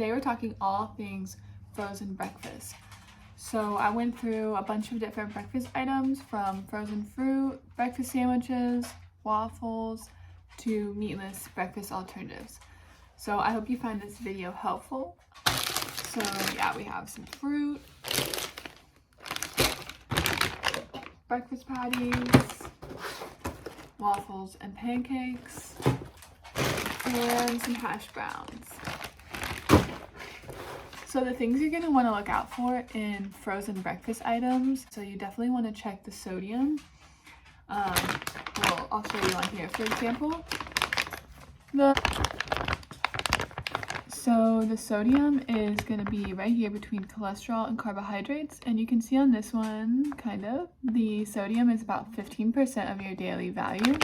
Today we're talking all things frozen breakfast. So I went through a bunch of different breakfast items, from frozen fruit, breakfast sandwiches, waffles, to meatless breakfast alternatives. So I hope you find this video helpful. So yeah, we have some fruit, breakfast patties, waffles and pancakes, and some hash browns. So the things you're going to want to look out for in frozen breakfast items, so you definitely want to check the sodium. I'll show you on here, for example. So the sodium is going to be right here between cholesterol and carbohydrates, and you can see on this one, the sodium is about 15% of your daily value.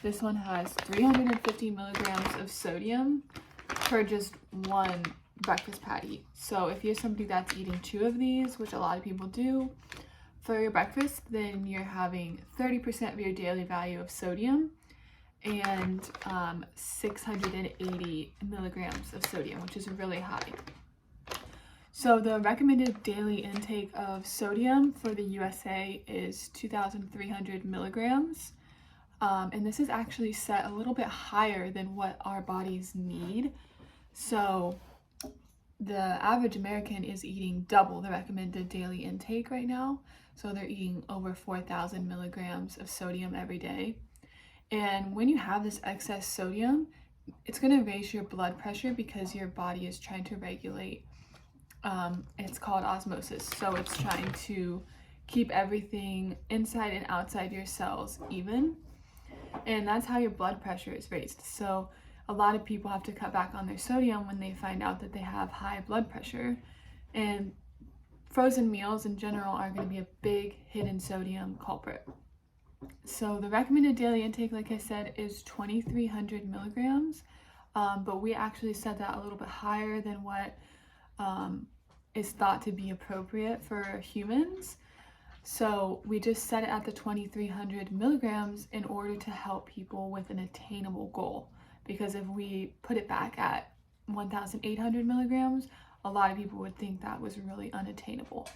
This one has 350 milligrams of sodium for just one breakfast patty. So if you're somebody that's eating 2 of these, which a lot of people do, for your breakfast, then you're having 30% of your daily value of sodium and 680 milligrams of sodium, which is really high. So the recommended daily intake of sodium for the USA is 2,300 milligrams. And this is actually set a little bit higher than what our bodies need. So the average American is eating double the recommended daily intake right now. So they're eating over 4,000 milligrams of sodium every day. And when you have this excess sodium, it's going to raise your blood pressure because your body is trying to regulate. It's called osmosis. So it's trying to keep everything inside and outside your cells even. And that's how your blood pressure is raised. So a lot of people have to cut back on their sodium when they find out that they have high blood pressure. And frozen meals in general are going to be a big hidden sodium culprit. So the recommended daily intake, like I said, is 2,300 milligrams. But we actually set that a little bit higher than what is thought to be appropriate for humans. So we just set it at the 2,300 milligrams in order to help people with an attainable goal. Because if we put it back at 1,800 milligrams, a lot of people would think that was really unattainable.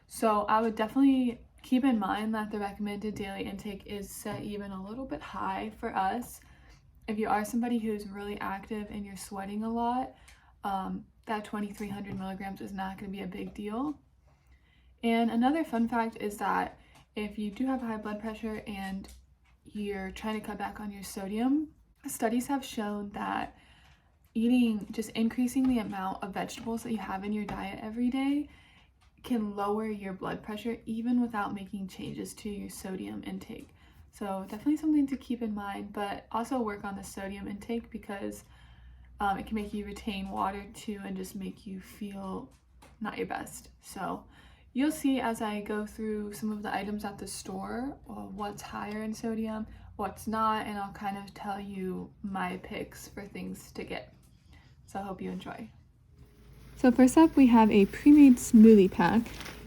So I would definitely keep in mind that the recommended daily intake is set even a little bit high for us. If you are somebody who's really active and you're sweating a lot, that 2,300 milligrams is not going to be a big deal. And another fun fact is that if you do have high blood pressure and you're trying to cut back on your sodium, studies have shown that just increasing the amount of vegetables that you have in your diet every day can lower your blood pressure even without making changes to your sodium intake. So definitely something to keep in mind, but also work on the sodium intake because it can make you retain water too and just make you feel not your best. So you'll see as I go through some of the items at the store, what's higher in sodium, what's not, and I'll kind of tell you my picks for things to get. So I hope you enjoy. So first up, we have a pre-made smoothie pack,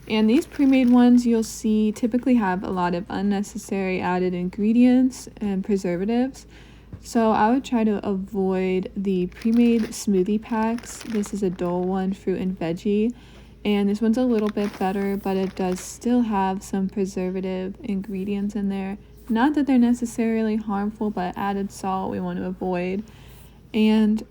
and these pre-made ones you'll see typically have a lot of unnecessary added ingredients and preservatives. So I would try to avoid the pre-made smoothie packs. This is a Dole one, fruit and veggie. And this one's a little bit better, but it does still have some preservative ingredients in there. Not that they're necessarily harmful, but added salt we want to avoid. And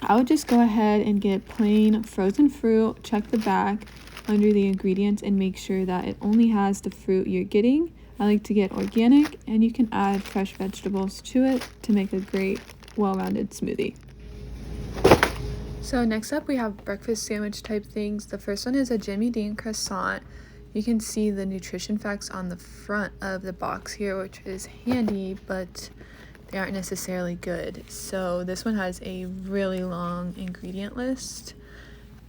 I would just go ahead and get plain frozen fruit, check the back under the ingredients, and make sure that it only has the fruit you're getting. I like to get organic, and you can add fresh vegetables to it to make a great, well-rounded smoothie. So next up we have breakfast sandwich type things. The first one is a Jimmy Dean croissant. You can see the nutrition facts on the front of the box here, which is handy, but they aren't necessarily good. So this one has a really long ingredient list,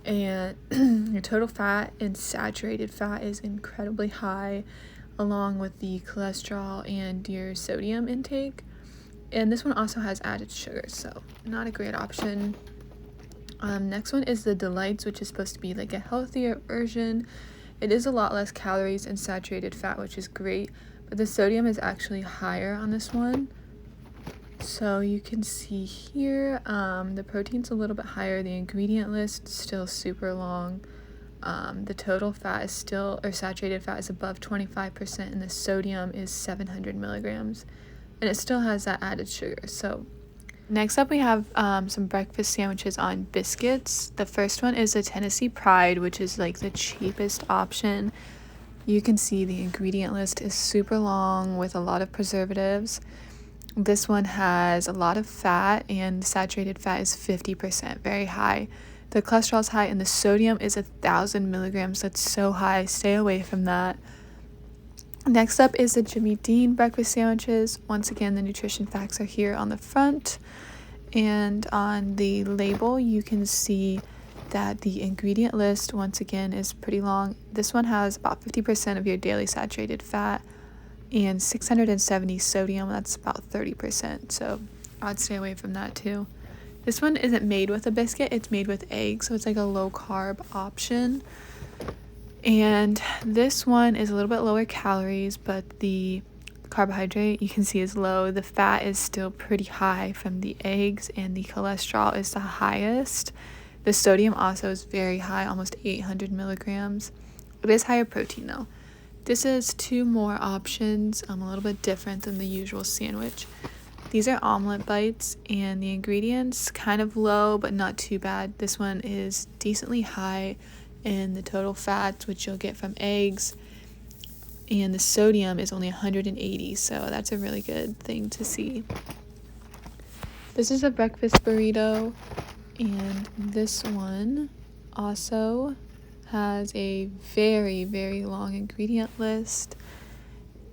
and your total fat and saturated fat is incredibly high, along with the cholesterol and your sodium intake. And this one also has added sugar, so not a great option. Next one is the Delights, which is supposed to be like a healthier version. It is a lot less calories and saturated fat, which is great, but the sodium is actually higher on this one. So you can see here, the protein's a little bit higher. The ingredient list is still super long. The total fat is still, or saturated fat is above 25%, and the sodium is 700 milligrams. And it still has that added sugar. So next up we have some breakfast sandwiches on biscuits. The first one is a Tennessee Pride, which is like the cheapest option. You can see the ingredient list is super long with a lot of preservatives. This one has a lot of fat, and saturated fat is 50%, very high. The cholesterol is high, and the sodium is 1,000 milligrams. That's so high. Stay away from that. Next up is the Jimmy Dean breakfast sandwiches. Once again, the nutrition facts are here on the front, and on the label you can see that the ingredient list once again is pretty long. This one has about 50% of your daily saturated fat and 670 sodium. That's about 30%, so I'd stay away from that too. This one isn't made with a biscuit, it's made with eggs, so it's like a low carb option. And this one is a little bit lower calories, but the carbohydrate you can see is low. The fat is still pretty high from the eggs, and the cholesterol is the highest. The sodium also is very high, almost 800 milligrams. It is higher protein though. This is two more options, a little bit different than the usual sandwich. These are omelet bites, and the ingredients kind of low but not too bad. This one is decently high in the total fats, which you'll get from eggs, and the sodium is only 180, so that's a really good thing to see. This is a breakfast burrito, and this one also has a very, very long ingredient list,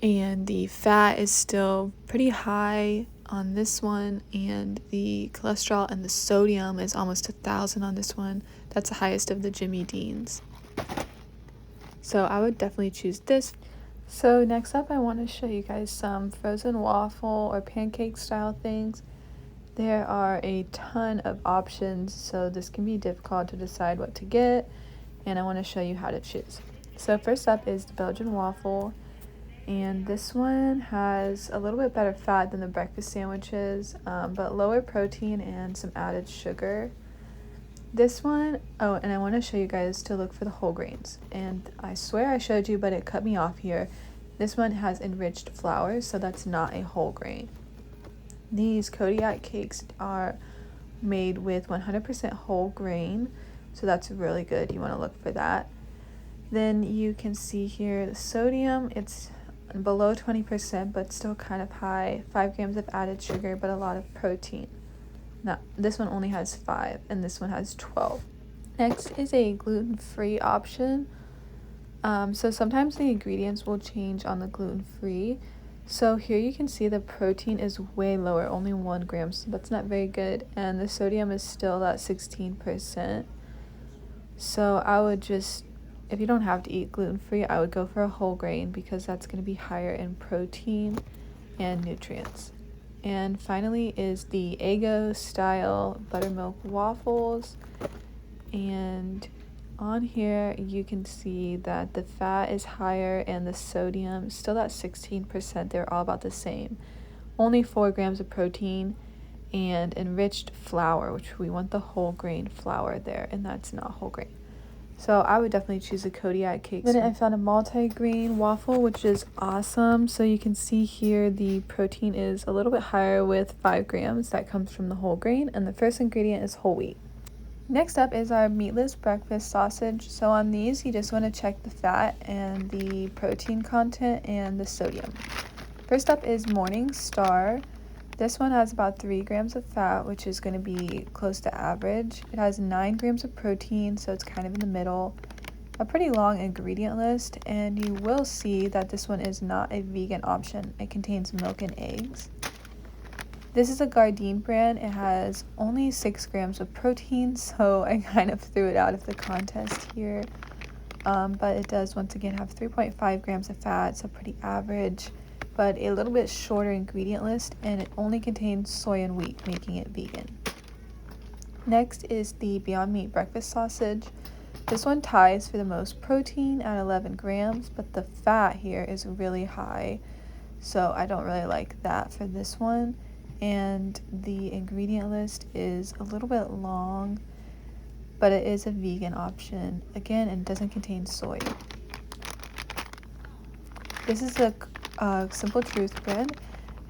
and the fat is still pretty high on this one, and the cholesterol and the sodium is almost 1,000 on this one. That's the highest of the Jimmy Deans. So I would definitely choose this. So next up I want to show you guys some frozen waffle or pancake style things. There are a ton of options, so this can be difficult to decide what to get, and I want to show you how to choose. So first up is the Belgian waffle, and this one has a little bit better fat than the breakfast sandwiches, but lower protein and some added sugar. This one, oh, and I want to show you guys to look for the whole grains, and I swear I showed you, but it cut me off here. This one has enriched flour, so that's not a whole grain. These Kodiak cakes are made with 100% whole grain, so that's really good. You want to look for that. Then you can see here the sodium, it's below 20% but still kind of high. 5 grams of added sugar, but a lot of protein. Now this one only has 5, and this one has 12. Next is a gluten-free option. So sometimes the ingredients will change on the gluten-free. So here you can see the protein is way lower, only 1 gram, so that's not very good, and the sodium is still at 16%. So I would just, if you don't have to eat gluten-free, I would go for a whole grain because that's going to be higher in protein and nutrients. And finally is the Eggo style buttermilk waffles, and on here you can see that the fat is higher and the sodium still at 16%. They're all about the same. Only 4 grams of protein and enriched flour, which we want the whole grain flour there, and that's not whole grain. So I would definitely choose a Kodiak cake. Then I found a multi-grain waffle, which is awesome. So you can see here the protein is a little bit higher with 5 grams. That comes from the whole grain, and the first ingredient is whole wheat. Next up is our meatless breakfast sausage. So on these, you just want to check the fat and the protein content and the sodium. First up is Morning Star. This one has about 3 grams of fat, which is going to be close to average. It has 9 grams of protein, so it's kind of in the middle. A pretty long ingredient list, and you will see that this one is not a vegan option. It contains milk and eggs. This is a Gardein brand. It has only 6 grams of protein, so I kind of threw it out of the contest here. But it does once again have 3.5 grams of fat, so pretty average, but a little bit shorter ingredient list, and it only contains soy and wheat, making it vegan. Next is the Beyond Meat breakfast sausage. This one ties for the most protein at 11 grams, but the fat here is really high, so I don't really like that for this one. and the ingredient list is a little bit long, but it is a vegan option. Again, it doesn't contain soy. This is a Simple Truth bread,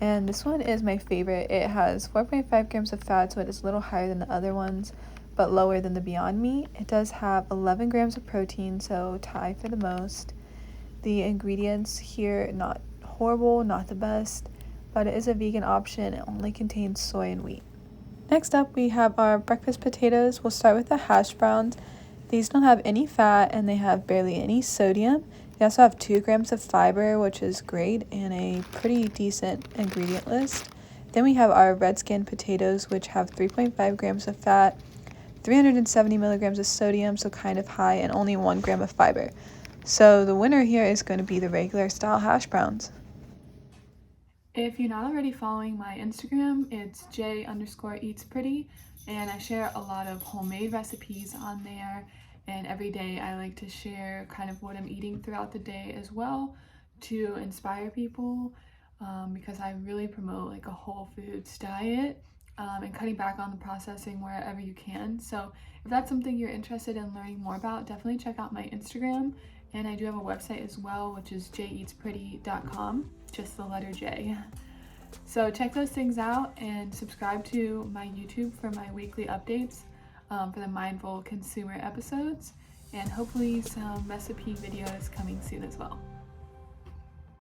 and this one is my favorite. It has 4.5 grams of fat, so it is a little higher than the other ones, but lower than the Beyond Meat. It does have 11 grams of protein, so tie for the most. The ingredients here, not horrible, not the best, but it is a vegan option. It only contains soy and wheat. Next up, we have our breakfast potatoes. We'll start with the hash browns. These don't have any fat and they have barely any sodium. They also have 2 grams of fiber, which is great, and a pretty decent ingredient list. Then we have our red skin potatoes, which have 3.5 grams of fat, 370 milligrams of sodium, so kind of high, and only 1 gram of fiber. So the winner here is going to be the regular style hash browns. If you're not already following my Instagram, it's j_eatspretty, and I share a lot of homemade recipes on there, and every day I like to share kind of what I'm eating throughout the day as well to inspire people, because I really promote like a whole foods diet, and cutting back on the processing wherever you can. So if that's something you're interested in learning more about, definitely check out my Instagram. And I do have a website as well, which is jeatspretty.com, just the letter J. So check those things out and subscribe to my YouTube for my weekly updates for the Mindful Consumer episodes, and hopefully some recipe videos coming soon as well.